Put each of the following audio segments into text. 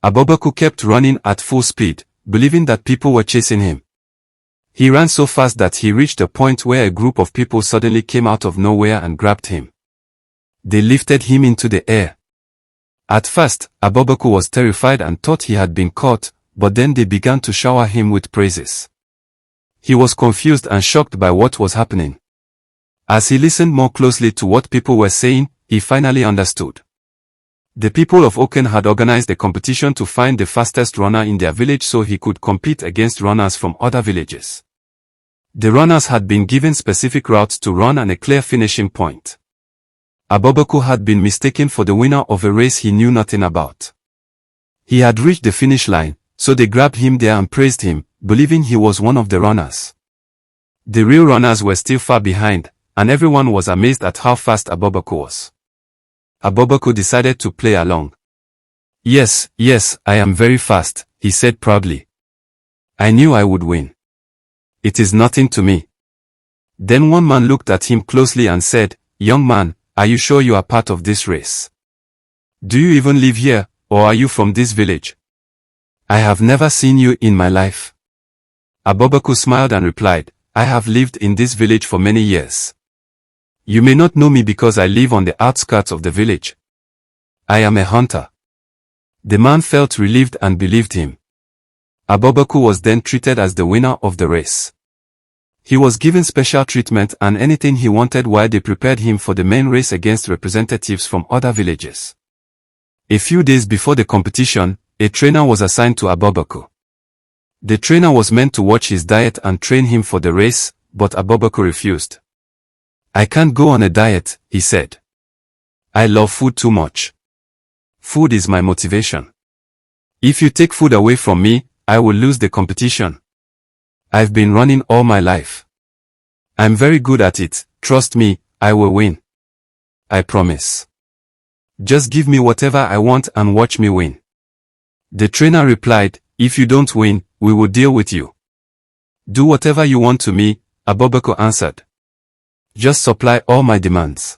Abobaku kept running at full speed, believing that people were chasing him. He ran so fast that he reached a point where a group of people suddenly came out of nowhere and grabbed him. They lifted him into the air. At first, Abobaku was terrified and thought he had been caught, but then they began to shower him with praises. He was confused and shocked by what was happening. As he listened more closely to what people were saying, he finally understood. The people of Oken had organized a competition to find the fastest runner in their village so he could compete against runners from other villages. The runners had been given specific routes to run and a clear finishing point. Abobaku had been mistaken for the winner of a race he knew nothing about. He had reached the finish line, so they grabbed him there and praised him, believing he was one of the runners. The real runners were still far behind, and everyone was amazed at how fast Abobaku was. Abobaku decided to play along. Yes, I am very fast, he said proudly. I knew I would win. It is nothing to me. Then one man looked at him closely and said, Young man, are you sure you are part of this race? Do you even live here, or are you from this village? I have never seen you in my life. Abobaku smiled and replied, I have lived in this village for many years. You may not know me because I live on the outskirts of the village. I am a hunter. The man felt relieved and believed him. Abobaku was then treated as the winner of the race. He was given special treatment and anything he wanted while they prepared him for the main race against representatives from other villages. A few days before the competition, a trainer was assigned to Abobaku. The trainer was meant to watch his diet and train him for the race, but Abobaku refused. I can't go on a diet, he said. I love food too much. Food is my motivation. If you take food away from me, I will lose the competition. I've been running all my life. I'm very good at it, trust me, I will win. I promise. Just give me whatever I want and watch me win. The trainer replied, if you don't win, we will deal with you. Do whatever you want to me, Abobaku answered. Just supply all my demands.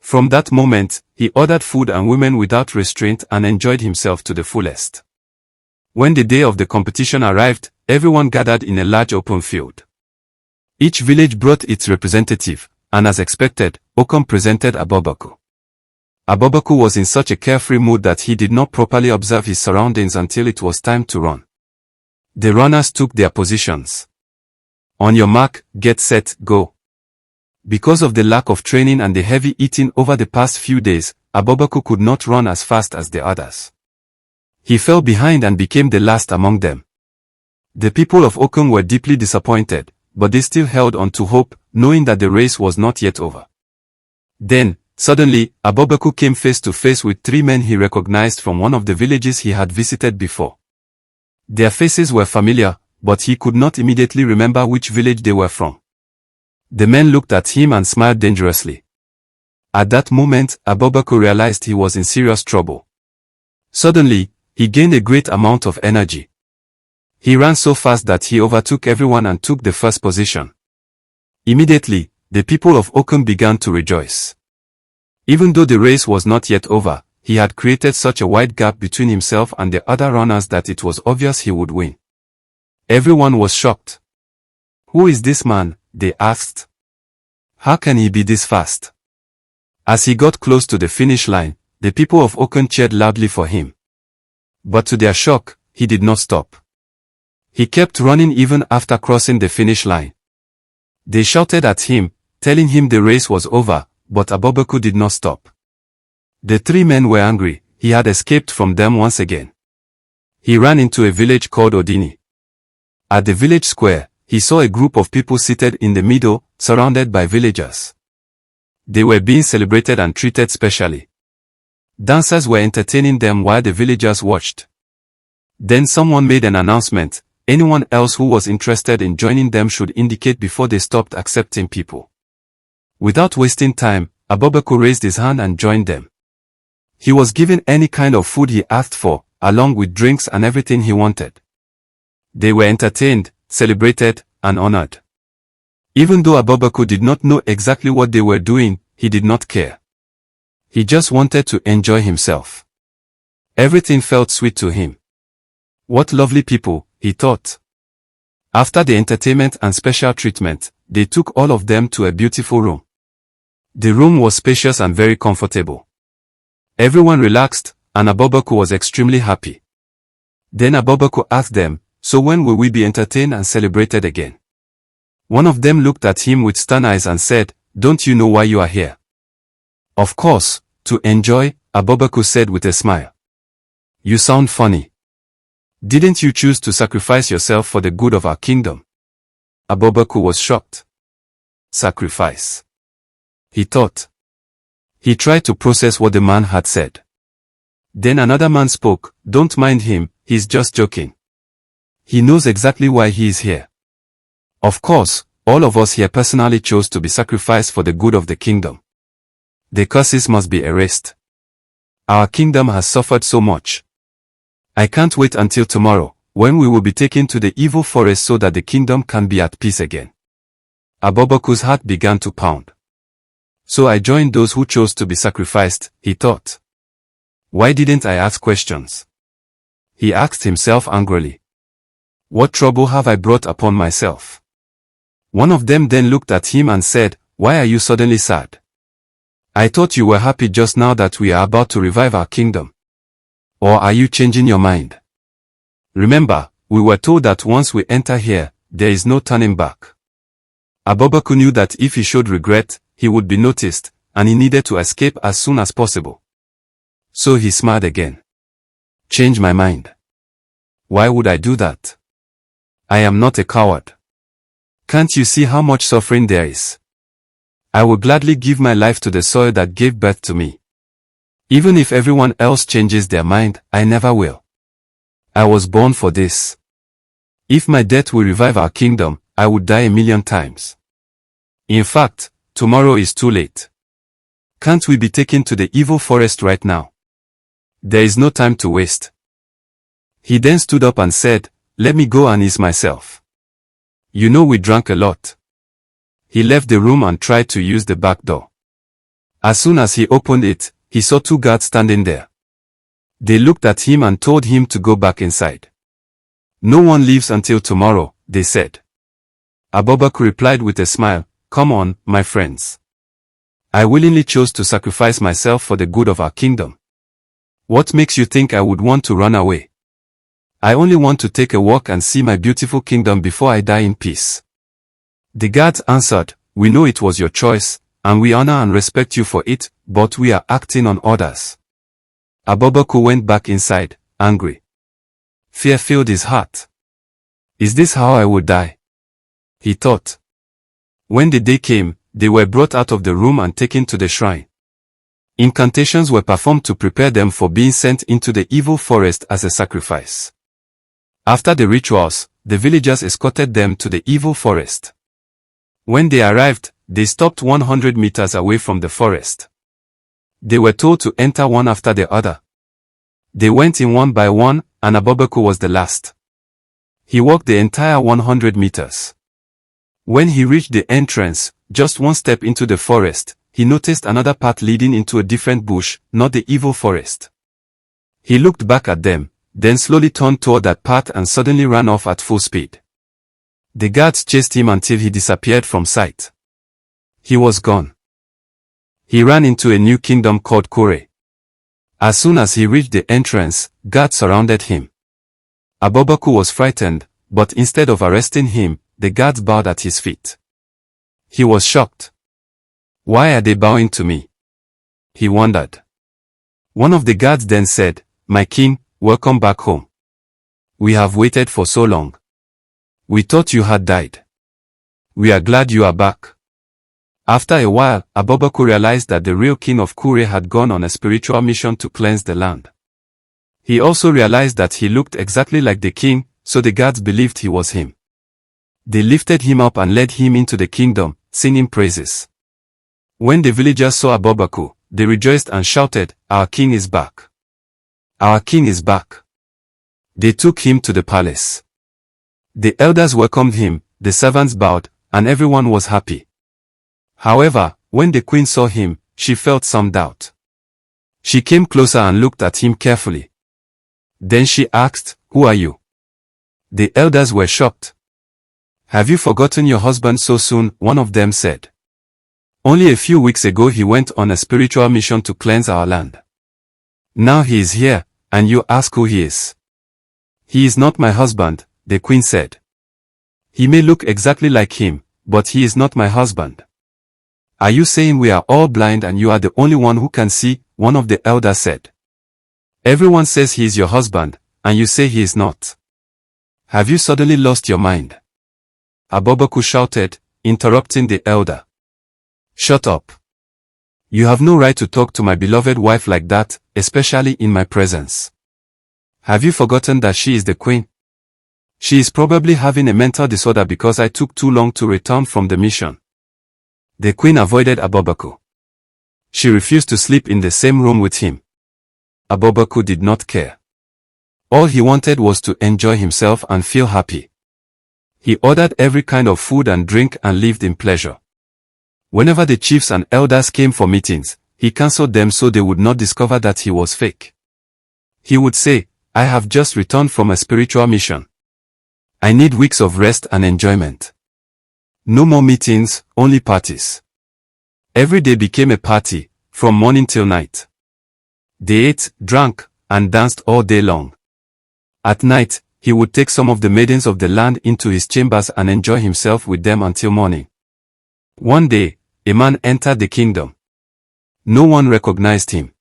From that moment, he ordered food and women without restraint and enjoyed himself to the fullest. When the day of the competition arrived, everyone gathered in a large open field. Each village brought its representative, and as expected, Okan presented Abobaku. Abobaku was in such a carefree mood that he did not properly observe his surroundings until it was time to run. The runners took their positions. On your mark, get set, go. Because of the lack of training and the heavy eating over the past few days, Abobaku could not run as fast as the others. He fell behind and became the last among them. The people of Okan were deeply disappointed, but they still held on to hope, knowing that the race was not yet over. Then, suddenly, Abobaku came face to face with three men he recognized from one of the villages he had visited before. Their faces were familiar, but he could not immediately remember which village they were from. The men looked at him and smiled dangerously. At that moment, Abobaku realized he was in serious trouble. Suddenly, he gained a great amount of energy. He ran so fast that he overtook everyone and took the first position. Immediately, the people of Okan began to rejoice. Even though the race was not yet over, he had created such a wide gap between himself and the other runners that it was obvious he would win. Everyone was shocked. Who is this man? They asked. How can he be this fast? As he got close to the finish line, the people of Okan cheered loudly for him. But to their shock, he did not stop. He kept running even after crossing the finish line. They shouted at him, telling him the race was over, but Abobaku did not stop. The three men were angry. He had escaped from them once again. He ran into a village called Odini. At the village square, he saw a group of people seated in the middle, surrounded by villagers. They were being celebrated and treated specially. Dancers were entertaining them while the villagers watched. Then someone made an announcement. Anyone else who was interested in joining them should indicate before they stopped accepting people. Without wasting time, Abobaku raised his hand and joined them. He was given any kind of food he asked for, along with drinks and everything he wanted. They were entertained, celebrated, and honored. Even though Abobaku did not know exactly what they were doing, he did not care. He just wanted to enjoy himself. Everything felt sweet to him. What lovely people, he thought. After the entertainment and special treatment, they took all of them to a beautiful room. The room was spacious and very comfortable. Everyone relaxed, and Abobaku was extremely happy. Then Abobaku asked them, "So when will we be entertained and celebrated again?" One of them looked at him with stern eyes and said, "Don't you know why you are here?" "Of course, to enjoy," Abobaku said with a smile. "You sound funny. Didn't you choose to sacrifice yourself for the good of our kingdom?" Abobaku was shocked. Sacrifice, he thought. He tried to process what the man had said. Then another man spoke, "Don't mind him, he's just joking. He knows exactly why he is here. Of course, all of us here personally chose to be sacrificed for the good of the kingdom. The curses must be erased. Our kingdom has suffered so much. I can't wait until tomorrow, when we will be taken to the evil forest so that the kingdom can be at peace again." Abobaku's heart began to pound. So I joined those who chose to be sacrificed, he thought. Why didn't I ask questions? He asked himself angrily. What trouble have I brought upon myself? One of them then looked at him and said, "Why are you suddenly sad? I thought you were happy just now that we are about to revive our kingdom. Or are you changing your mind? Remember, we were told that once we enter here, there is no turning back." Abobaku knew that if he showed regret, he would be noticed, and he needed to escape as soon as possible. So he smiled again. "Change my mind? Why would I do that? I am not a coward. Can't you see how much suffering there is? I will gladly give my life to the soil that gave birth to me. Even if everyone else changes their mind, I never will. I was born for this. If my death will revive our kingdom, I would die 1,000,000 times. In fact, tomorrow is too late. Can't we be taken to the evil forest right now? There is no time to waste." He then stood up and said, "Let me go and ease myself. You know we drank a lot." He left the room and tried to use the back door. As soon as he opened it, he saw 2 guards standing there. They looked at him and told him to go back inside. "No one leaves until tomorrow," they said. Abobaku replied with a smile, "Come on, my friends. I willingly chose to sacrifice myself for the good of our kingdom. What makes you think I would want to run away? I only want to take a walk and see my beautiful kingdom before I die in peace." The guards answered, "We know it was your choice, and we honor and respect you for it, but we are acting on orders." Abobaku went back inside, angry. Fear filled his heart. "Is this how I would die?" he thought. When the day came, they were brought out of the room and taken to the shrine. Incantations were performed to prepare them for being sent into the evil forest as a sacrifice. After the rituals, the villagers escorted them to the evil forest. When they arrived, they stopped 100 meters away from the forest. They were told to enter one after the other. They went in one by one, and Abobaku was the last. He walked the entire 100 meters. When he reached the entrance, just one step into the forest, he noticed another path leading into a different bush, not the evil forest. He looked back at them, then slowly turned toward that path and suddenly ran off at full speed. The guards chased him until he disappeared from sight. He was gone. He ran into a new kingdom called Kure. As soon as he reached the entrance, guards surrounded him. Abobaku was frightened, but instead of arresting him, the guards bowed at his feet. He was shocked. Why are they bowing to me? He wondered. One of the guards then said, "My king, welcome back home. We have waited for so long. We thought you had died. We are glad you are back." After a while, Abobaku realized that the real king of Kure had gone on a spiritual mission to cleanse the land. He also realized that he looked exactly like the king, so the guards believed he was him. They lifted him up and led him into the kingdom, singing praises. When the villagers saw Abobaku, they rejoiced and shouted, "Our king is back! Our king is back!" They took him to the palace. The elders welcomed him, the servants bowed, and everyone was happy. However, when the queen saw him, she felt some doubt. She came closer and looked at him carefully. Then she asked, "Who are you?" The elders were shocked. "Have you forgotten your husband so soon?" one of them said. "Only a few weeks ago he went on a spiritual mission to cleanse our land. Now he is here, and you ask who he is." "He is not my husband," the queen said. "He may look exactly like him, but he is not my husband." "Are you saying we are all blind and you are the only one who can see?" one of the elders said. "Everyone says he is your husband, and you say he is not. Have you suddenly lost your mind?" Abobaku shouted, interrupting the elder. "Shut up. You have no right to talk to my beloved wife like that, especially in my presence. Have you forgotten that she is the queen? She is probably having a mental disorder because I took too long to return from the mission." The queen avoided Abobaku. She refused to sleep in the same room with him. Abobaku did not care. All he wanted was to enjoy himself and feel happy. He ordered every kind of food and drink and lived in pleasure. Whenever the chiefs and elders came for meetings, he cancelled them so they would not discover that he was fake. He would say, "I have just returned from a spiritual mission. I need weeks of rest and enjoyment. No more meetings, only parties." Every day became a party, from morning till night. They ate, drank, and danced all day long. At night, he would take some of the maidens of the land into his chambers and enjoy himself with them until morning. One day, a man entered the kingdom. No one recognized him.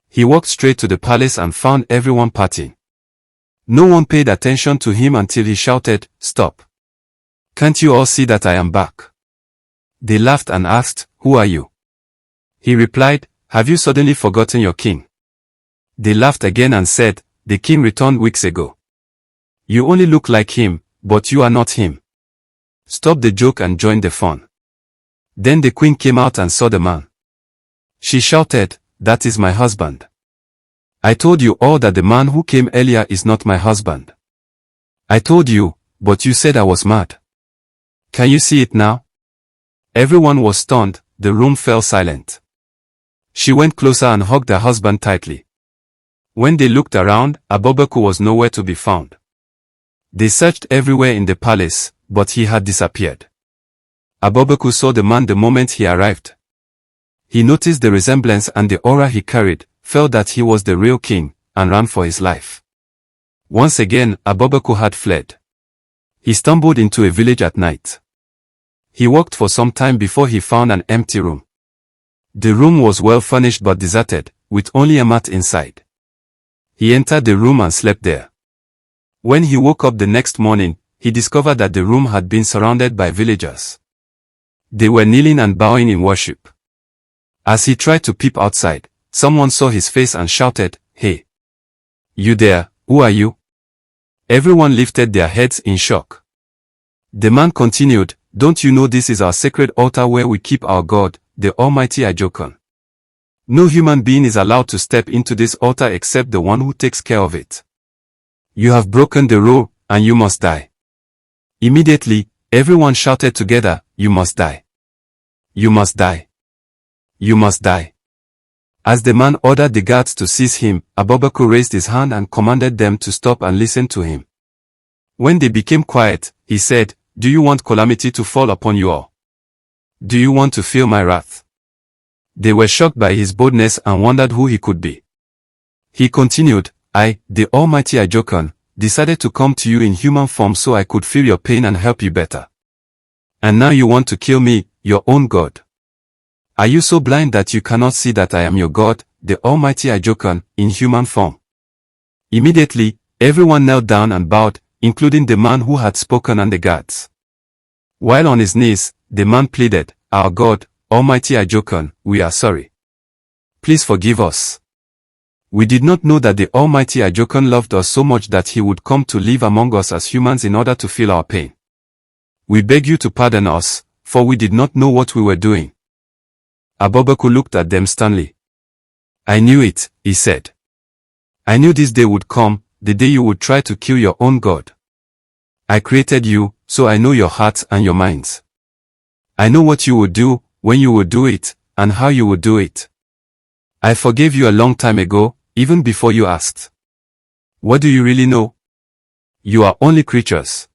He walked straight to the palace and found everyone partying. No one paid attention to him until he shouted, "Stop. Can't you all see that I am back?" They laughed and asked, "Who are you?" He replied, "Have you suddenly forgotten your king?" They laughed again and said, "The king returned weeks ago. You only look like him, but you are not him. Stop the joke and join the fun." Then the queen came out and saw the man. She shouted, "That is my husband. I told you all that the man who came earlier is not my husband. I told you, but you said I was mad. Can you see it now?" Everyone was stunned, the room fell silent. She went closer and hugged her husband tightly. When they looked around, Abobaku was nowhere to be found. They searched everywhere in the palace, but he had disappeared. Abobaku saw the man the moment he arrived. He noticed the resemblance and the aura he carried, felt that he was the real king, and ran for his life. Once again, Abobaku had fled. He stumbled into a village at night. He walked for some time before he found an empty room. The room was well furnished but deserted, with only a mat inside. He entered the room and slept there. When he woke up the next morning, he discovered that the room had been surrounded by villagers. They were kneeling and bowing in worship. As he tried to peep outside, someone saw his face and shouted, "Hey! You there, who are you?" Everyone lifted their heads in shock. The man continued, "Don't you know this is our sacred altar where we keep our God, the Almighty Ajokan? No human being is allowed to step into this altar except the one who takes care of it. You have broken the rule, and you must die." Immediately, everyone shouted together, "You must die! You must die! You must die!" As the man ordered the guards to seize him, Abobaku raised his hand and commanded them to stop and listen to him. When they became quiet, he said, "Do you want calamity to fall upon you all? Do you want to feel my wrath?" They were shocked by his boldness and wondered who he could be. He continued, "I, the Almighty Ajokan, decided to come to you in human form so I could feel your pain and help you better. And now you want to kill me, your own God. Are you so blind that you cannot see that I am your God, the Almighty Ajokan, in human form?" Immediately, everyone knelt down and bowed, including the man who had spoken and the guards. While on his knees, the man pleaded, "Our God, Almighty Ajokan, we are sorry. Please forgive us. We did not know that the Almighty Ajokan loved us so much that he would come to live among us as humans in order to feel our pain. We beg you to pardon us, for we did not know what we were doing." Abobaku looked at them sternly. "I knew it," he said. "I knew this day would come, the day you would try to kill your own God. I created you, so I know your hearts and your minds. I know what you would do, when you would do it, and how you would do it. I forgave you a long time ago, even before you asked. What do you really know? You are only creatures.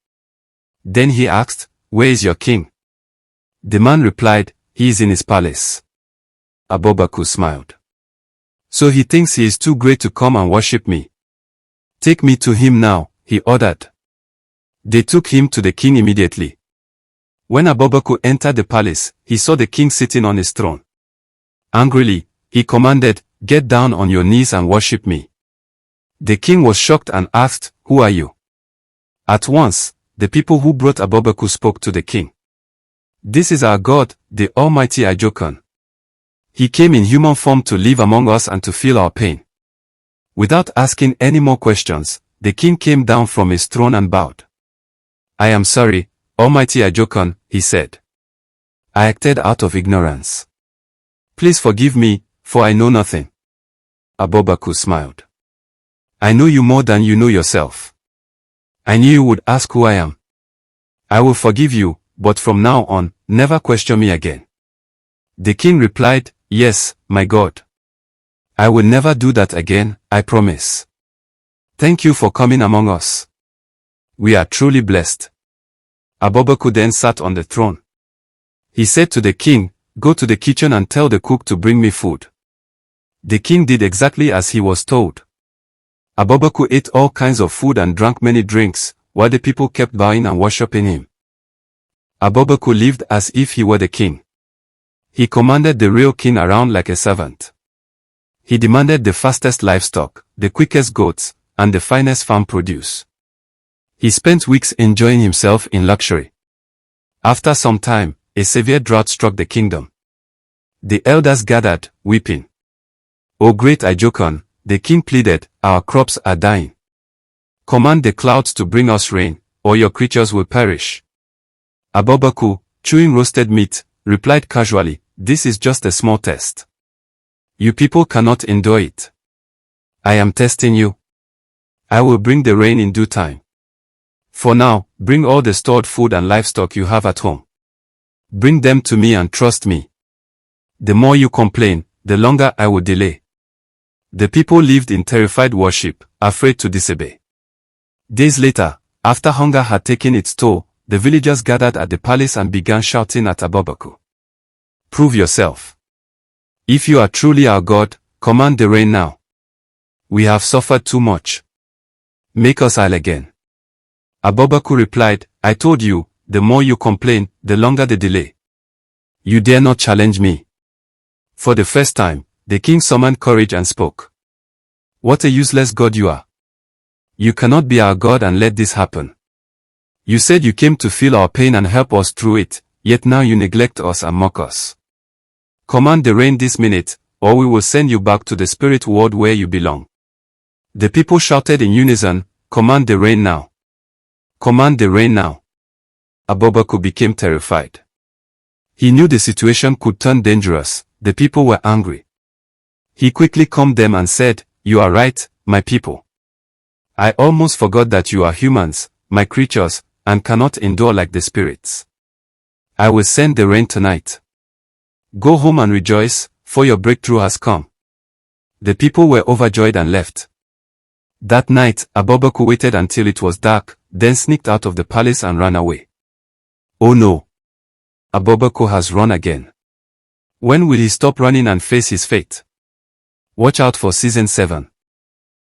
Then he asked, where is your king? The man replied, he is in his palace. Abobaku smiled. So he thinks he is too great to come and worship me. Take me to him now, he ordered. They took him to the king immediately. When Abobaku entered the palace, he saw the king sitting on his throne. Angrily, he commanded, get down on your knees and worship me. The king was shocked and asked, who are you? At once, the people who brought Abobaku spoke to the king. This is our God, the Almighty Ajokan. He came in human form to live among us and to feel our pain. Without asking any more questions, the king came down from his throne and bowed. I am sorry, Almighty Ajokan, he said. I acted out of ignorance. Please forgive me, for I know nothing. Abobaku smiled. I know you more than you know yourself. I knew you would ask who I am. I will forgive you, but from now on, never question me again. The king replied, yes, my God. I will never do that again, I promise. Thank you for coming among us. We are truly blessed. Abobaku then sat on the throne. He said to the king, go to the kitchen and tell the cook to bring me food. The king did exactly as he was told. Abobaku ate all kinds of food and drank many drinks, while the people kept bowing and worshipping him. Abobaku lived as if he were the king. He commanded the real king around like a servant. He demanded the fastest livestock, the quickest goats, and the finest farm produce. He spent weeks enjoying himself in luxury. After some time, a severe drought struck the kingdom. The elders gathered, weeping. O great Ajokan, the king pleaded, our crops are dying. Command the clouds to bring us rain, or your creatures will perish. Abobaku, chewing roasted meat, replied casually, this is just a small test. You people cannot endure it. I am testing you. I will bring the rain in due time. For now, bring all the stored food and livestock you have at home. Bring them to me and trust me. The more you complain, the longer I will delay. The people lived in terrified worship, afraid to disobey. Days later, after hunger had taken its toll, the villagers gathered at the palace and began shouting at Abobaku. Prove yourself. If you are truly our God, command the rain now. We have suffered too much. Make us ill again. Abobaku replied, I told you, the more you complain, the longer the delay. You dare not challenge me. For the first time, the king summoned courage and spoke. What a useless God you are. You cannot be our God and let this happen. You said you came to feel our pain and help us through it, yet now you neglect us and mock us. Command the rain this minute, or we will send you back to the spirit world where you belong. The people shouted in unison, command the rain now. Command the rain now. Abobaku became terrified. He knew the situation could turn dangerous, the people were angry. He quickly calmed them and said, you are right, my people. I almost forgot that you are humans, my creatures, and cannot endure like the spirits. I will send the rain tonight. Go home and rejoice, for your breakthrough has come. The people were overjoyed and left. That night, Abobaku waited until it was dark, then sneaked out of the palace and ran away. Oh no! Abobaku has run again. When will he stop running and face his fate? Watch out for Season 7.